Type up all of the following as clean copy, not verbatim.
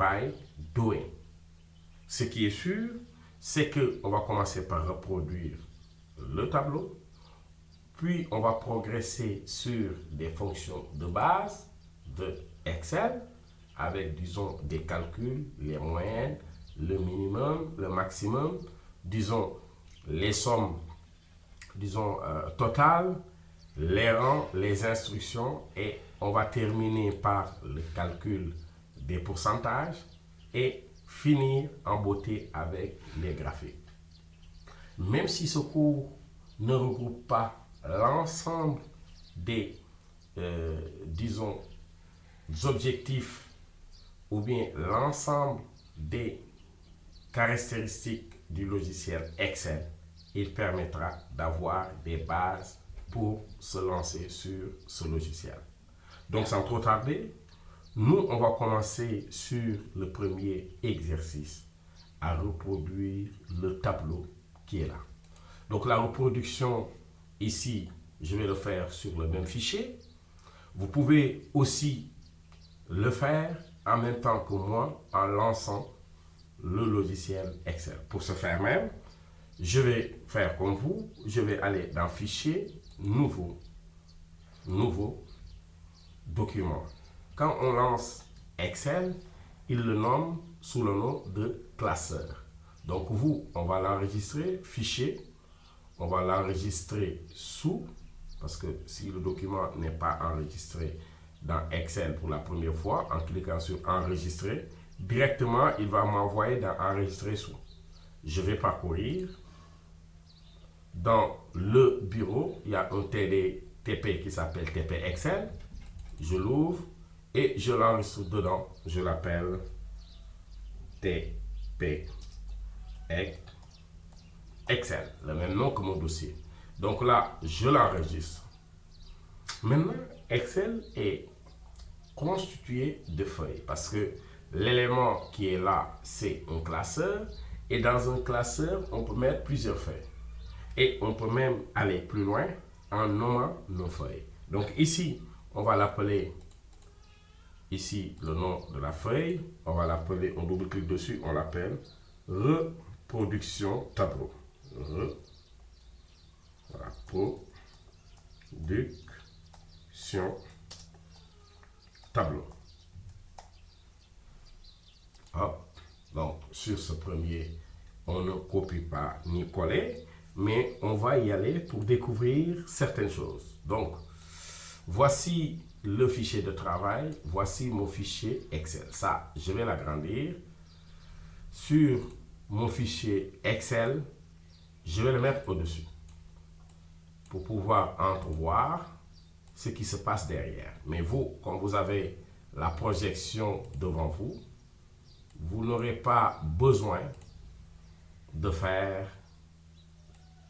by doing. Ce qui est sûr, c'est qu'on va commencer par reproduire le tableau, puis on va progresser sur des fonctions de base de Excel avec, disons, des calculs, les moyennes, le minimum, le maximum, disons, les sommes, disons, totales, les rangs, les instructions, et on va terminer par le calcul des pourcentages et finir en beauté avec les graphiques. Même si ce cours ne regroupe pas l'ensemble des, disons, objectifs ou bien l'ensemble des caractéristiques du logiciel Excel, il permettra d'avoir des bases pour se lancer sur ce logiciel. Donc sans trop tarder, nous on va commencer sur le premier exercice, à reproduire le tableau qui est là. Donc la reproduction ici, je vais le faire sur le même fichier. Vous pouvez aussi le faire en même temps que moi en lançant le logiciel Excel. Pour ce faire même, je vais faire comme vous, je vais aller dans Fichier, Nouveau, Nouveau, Document. Quand on lance Excel, il le nomme sous le nom de classeur. Donc vous, on va l'enregistrer, Fichier, on va l'enregistrer sous, parce que si le document n'est pas enregistré dans Excel pour la première fois, en cliquant sur Enregistrer, directement, il va m'envoyer dans Enregistrer sous. Je vais parcourir. Dans le bureau, il y a un TP qui s'appelle TP Excel. Je l'ouvre et je l'enregistre dedans. Je l'appelle TP Excel, le même nom que mon dossier. Donc là, je l'enregistre. Maintenant, Excel est constitué de feuilles parce que l'élément qui est là, c'est un classeur. Et dans un classeur, on peut mettre plusieurs feuilles. Et on peut même aller plus loin en nommant nos feuilles. Donc ici, on va l'appeler, ici, le nom de la feuille. On va l'appeler, on double-clique dessus, on l'appelle reproduction tableau. Reproduction tableau. Hop. Donc, sur ce premier, on ne copie pas ni coller, mais on va y aller pour découvrir certaines choses. Donc, voici le fichier de travail, voici mon fichier Excel. Ça, je vais l'agrandir. Sur mon fichier Excel, je vais le mettre au-dessus pour pouvoir entrevoir ce qui se passe derrière. Mais vous, comme vous avez la projection devant vous, vous n'aurez pas besoin de faire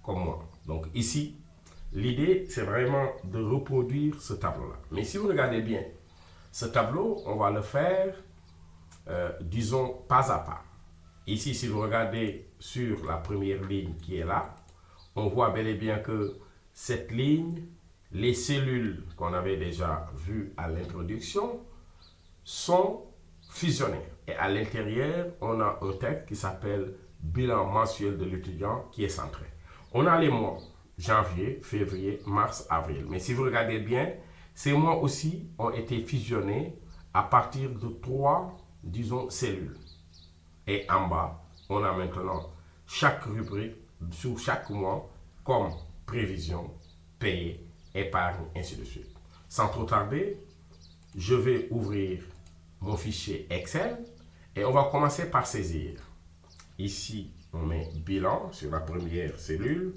comme moi. Donc ici, l'idée, c'est vraiment de reproduire ce tableau-là. Mais si vous regardez bien, ce tableau, on va le faire, disons, pas à pas. Ici, si vous regardez sur la première ligne qui est là, on voit bel et bien que cette ligne, les cellules qu'on avait déjà vues à l'introduction, sont fusionnées. Et à l'intérieur, on a un texte qui s'appelle bilan mensuel de l'étudiant qui est centré. On a les mois janvier, février, mars, avril. Mais si vous regardez bien, ces mois aussi ont été fusionnés à partir de 3, disons, cellules. Et en bas, on a maintenant chaque rubrique sur chaque mois comme prévision, payer, épargne, ainsi de suite. Sans trop tarder, je vais ouvrir mon fichier Excel et on va commencer par saisir. Ici, on met bilan sur la première cellule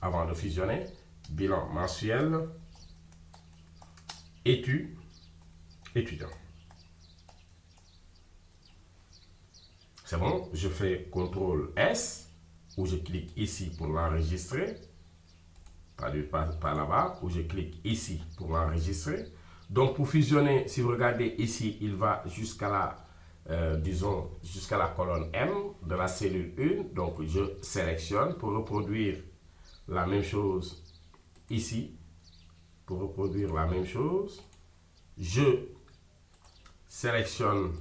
avant de fusionner. Bilan mensuel, étudiant. C'est bon, je fais CTRL S ou je clique ici pour l'enregistrer. Pas là-bas, où je clique ici pour l'enregistrer. Donc pour fusionner, si vous regardez ici, il va jusqu'à la, disons, jusqu'à la colonne M de la cellule 1. Donc je sélectionne pour reproduire la même chose ici. Pour reproduire la même chose, je sélectionne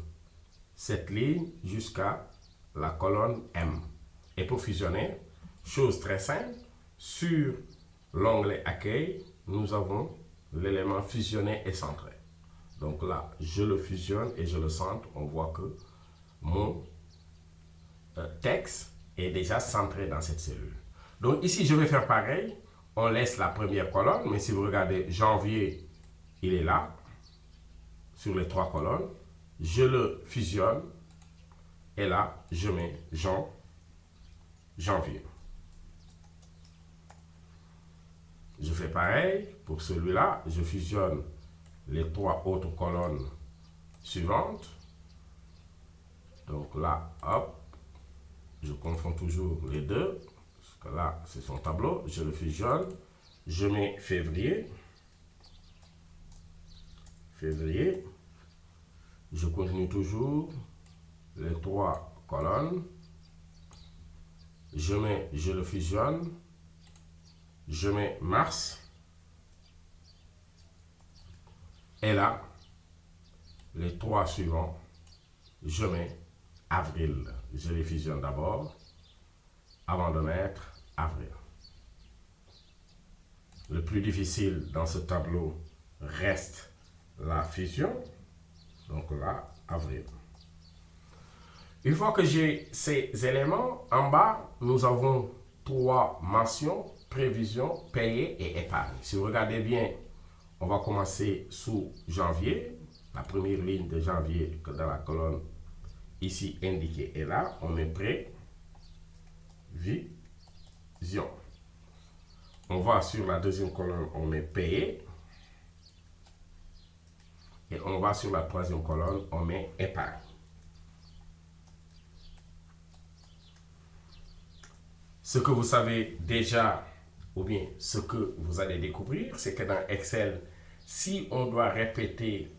cette ligne jusqu'à la colonne M. Et pour fusionner, chose très simple, sur l'onglet accueil, nous avons l'élément fusionné et centré. Donc là, je le fusionne et je le centre. On voit que mon texte est déjà centré dans cette cellule. Donc ici, je vais faire pareil. On laisse la première colonne, mais si vous regardez janvier, il est là, sur les 3 colonnes. Je le fusionne et là, je mets janvier. Je fais pareil pour celui-là. Je fusionne les 3 autres colonnes suivantes. Donc là, hop, je confonds toujours les deux. Parce que là, c'est son tableau. Je le fusionne. Je mets février. Je continue toujours les 3 colonnes. Je le fusionne. Je mets mars. Et là, les 3 suivants, je mets avril. Je les fusionne d'abord avant de mettre avril. Le plus difficile dans ce tableau reste la fusion. Donc là, avril. Une fois que j'ai ces éléments, en bas, nous avons 3 mentions, prévision, payer et épargne. Si vous regardez bien, on va commencer sous janvier. La première ligne de janvier que dans la colonne ici indiquée est là. On met prévision. On va sur la deuxième colonne, on met payer. Et on va sur la troisième colonne, on met épargne. Ce que vous savez déjà, ou bien ce que vous allez découvrir, c'est que dans Excel, si on doit répéter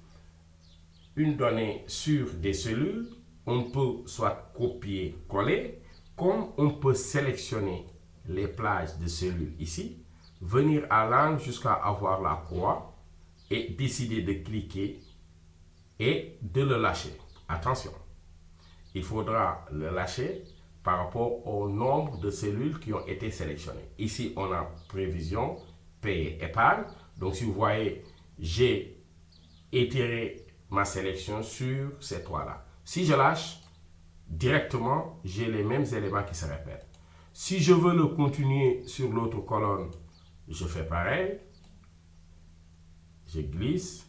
une donnée sur des cellules, on peut soit copier-coller, comme on peut sélectionner les plages de cellules ici, venir à l'angle jusqu'à avoir la croix et décider de cliquer et de le lâcher. Attention, il faudra le lâcher par rapport au nombre de cellules qui ont été sélectionnées. Ici, on a prévision, payer, épargne. Donc, si vous voyez, j'ai étiré ma sélection sur ces 3-là. Si je lâche, directement, j'ai les mêmes éléments qui se répètent. Si je veux le continuer sur l'autre colonne, je fais pareil. Je glisse,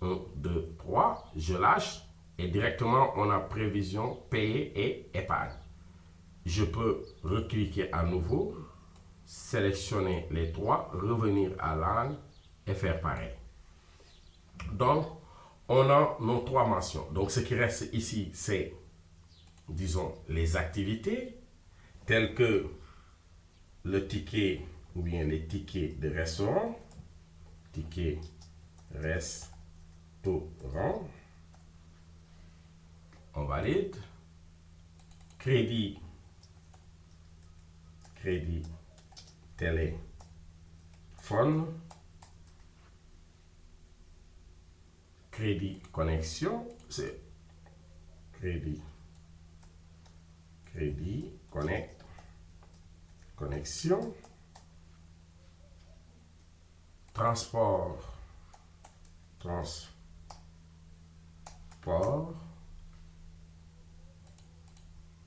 1, 2, 3, je lâche et directement, on a prévision, payer et épargne. Je peux recliquer à nouveau, sélectionner les 3, revenir à l'angle et faire pareil. Donc, on a nos 3 mentions. Donc, ce qui reste ici, c'est, disons, les activités, telles que le ticket ou bien les tickets de restaurant, ticket restaurant, on valide, crédit téléphone, crédit connexion, c'est crédit connexion, transport,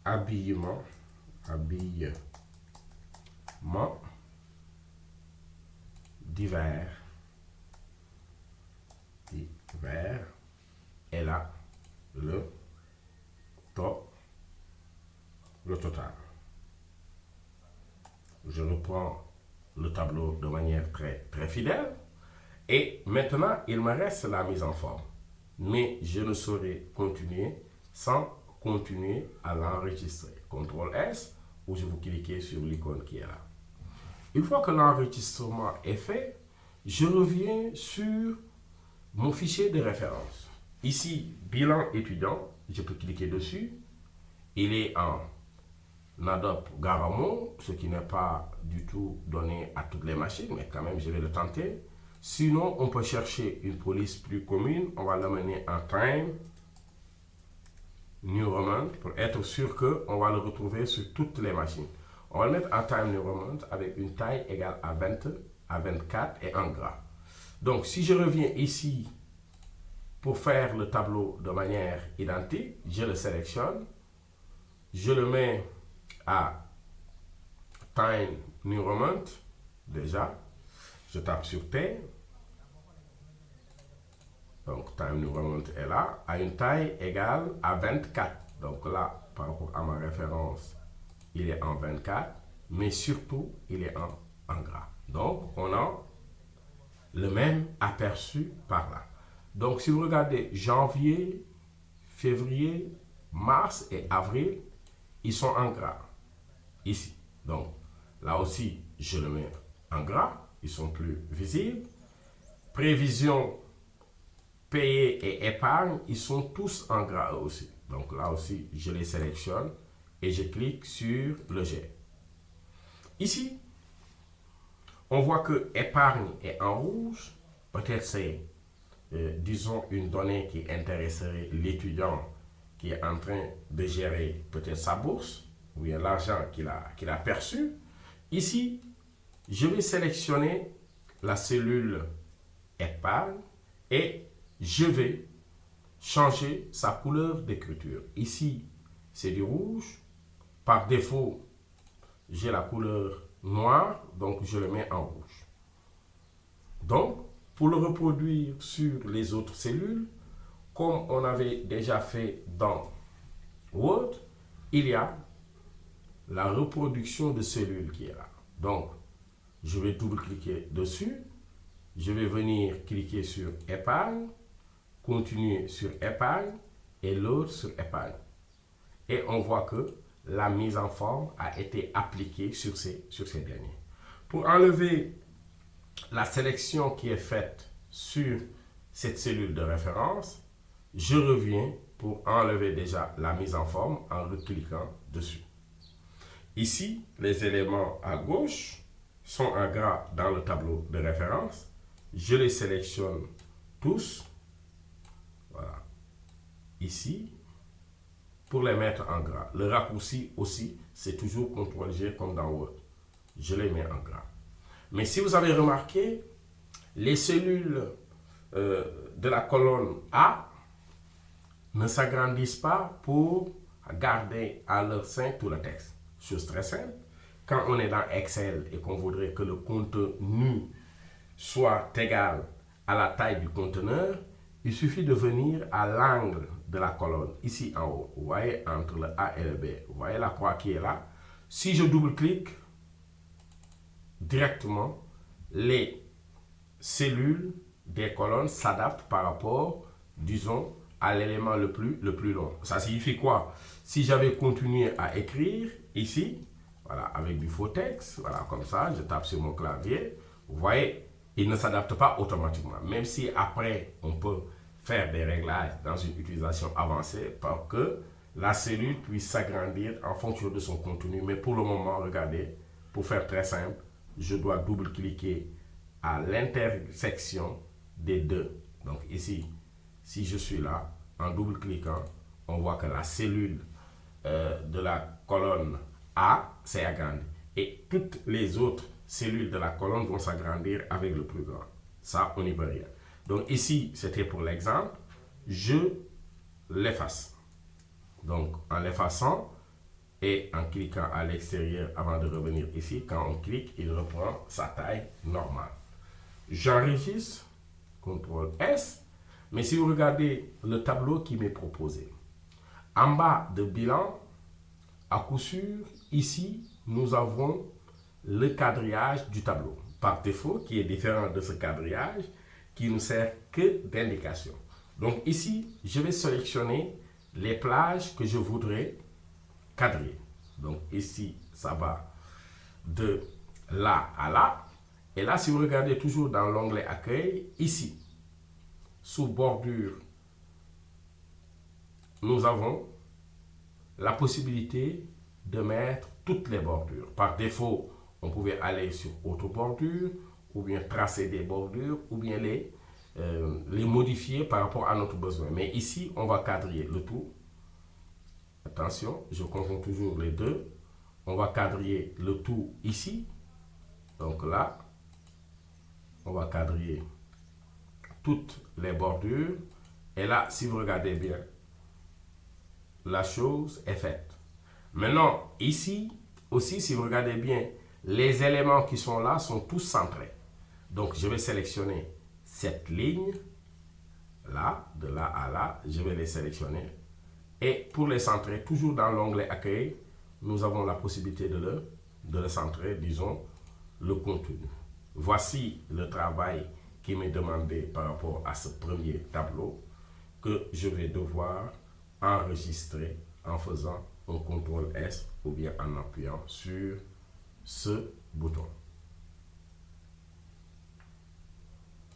habillement, divers, et là, le total. Je reprends le tableau de manière très fidèle. Et maintenant, il me reste la mise en forme. Mais je ne saurais continuer sans continuer à l'enregistrer. CTRL S, ou je vous cliquez sur l'icône qui est là. Une fois que l'enregistrement est fait, je reviens sur mon fichier de référence. Ici, bilan étudiant, je peux cliquer dessus. Il est en Adobe Garamond, ce qui n'est pas du tout donné à toutes les machines, mais quand même, je vais le tenter. Sinon, on peut chercher une police plus commune. On va l'amener en Time Environment pour être sûr qu'on va le retrouver sur toutes les machines. On va le mettre en Time Environment avec une taille égale à 20, à 24 et en gras. Donc, si je reviens ici pour faire le tableau de manière identique, je le sélectionne, je le mets à Time Environment, déjà, je tape sur T, donc Time Environment est là, à une taille égale à 24. Donc là, par rapport à ma référence, il est en 24, mais surtout, il est en gras. Donc, on a le même aperçu par là. Donc, si vous regardez janvier, février, mars et avril, ils sont en gras, ici. Donc, là aussi, je le mets en gras, ils sont plus visibles. Prévision, payé et épargne, ils sont tous en gras aussi. Donc, là aussi, je les sélectionne et je clique sur le G. Ici, on voit que épargne est en rouge. Peut-être c'est, disons, une donnée qui intéresserait l'étudiant qui est en train de gérer peut-être sa bourse ou bien l'argent qu'il a perçu. Ici, je vais sélectionner la cellule épargne et je vais changer sa couleur d'écriture. Ici, c'est du rouge. Par défaut, j'ai la couleur noire, donc je le mets en rouge. Donc, pour le reproduire sur les autres cellules, comme on avait déjà fait dans Word, il y a la reproduction de cellules qui est là. Donc, je vais double-cliquer dessus. Je vais venir cliquer sur épargne, continuer sur épargne et l'autre sur épargne. Et on voit que la mise en forme a été appliquée sur ces derniers. Pour enlever la sélection qui est faite sur cette cellule de référence, je reviens pour enlever déjà la mise en forme en recliquant dessus. Ici, les éléments à gauche sont en gras dans le tableau de référence. Je les sélectionne tous. Voilà. Ici, pour les mettre en gras. Le raccourci aussi, c'est toujours CTRL-G comme dans Word. Je les mets en gras. Mais si vous avez remarqué, les cellules de la colonne A ne s'agrandissent pas pour garder à leur sein tout le texte. Chose très simple. Quand on est dans Excel et qu'on voudrait que le contenu soit égal à la taille du conteneur, il suffit de venir à l'angle de la colonne, ici en haut. Vous voyez, entre le A et le B. Vous voyez la croix qui est là. Si je double-clique, directement, les cellules des colonnes s'adaptent par rapport, disons, à l'élément le plus long. Ça signifie quoi? Si j'avais continué à écrire ici, voilà, avec du faux texte, voilà, comme ça, je tape sur mon clavier, vous voyez, il ne s'adapte pas automatiquement. Même si après, on peut faire des réglages dans une utilisation avancée pour que la cellule puisse s'agrandir en fonction de son contenu. Mais pour le moment, regardez, pour faire très simple, je dois double-cliquer à l'intersection des deux. Donc ici, si je suis là, en double-cliquant, on voit que la cellule de la colonne A s'est agrandie. Et toutes les autres cellules de la colonne vont s'agrandir avec le plus grand. Ça, on n'y peut rien. Donc ici, c'était pour l'exemple. Je l'efface. Donc en l'effaçant et en cliquant à l'extérieur avant de revenir ici, quand on clique, il reprend sa taille normale. J'enregistre, CTRL S, mais si vous regardez le tableau qui m'est proposé, en bas de bilan, à coup sûr, ici, nous avons le quadrillage du tableau, par défaut, qui est différent de ce quadrillage, qui ne sert que d'indication. Donc ici, je vais sélectionner les plages que je voudrais quadriller. Donc ici, ça va de là à là. Et là, si vous regardez toujours dans l'onglet Accueil, ici, sous bordure, nous avons la possibilité de mettre toutes les bordures. Par défaut, on pouvait aller sur Autre bordure, ou bien tracer des bordures, ou bien les modifier par rapport à notre besoin. Mais ici, on va quadriller le tout. Attention, je confonds toujours les deux. On va quadriller le tout ici. Donc là, on va quadriller toutes les bordures. Et là, si vous regardez bien, la chose est faite. Maintenant, ici aussi, si vous regardez bien, les éléments qui sont là sont tous centrés. Donc, je vais sélectionner cette ligne, là, de là à là, je vais les sélectionner. Et pour les centrer, toujours dans l'onglet Accueil, nous avons la possibilité de le centrer, disons, le contenu. Voici le travail qui m'est demandé par rapport à ce premier tableau que je vais devoir enregistrer en faisant un CTRL S ou bien en appuyant sur ce bouton.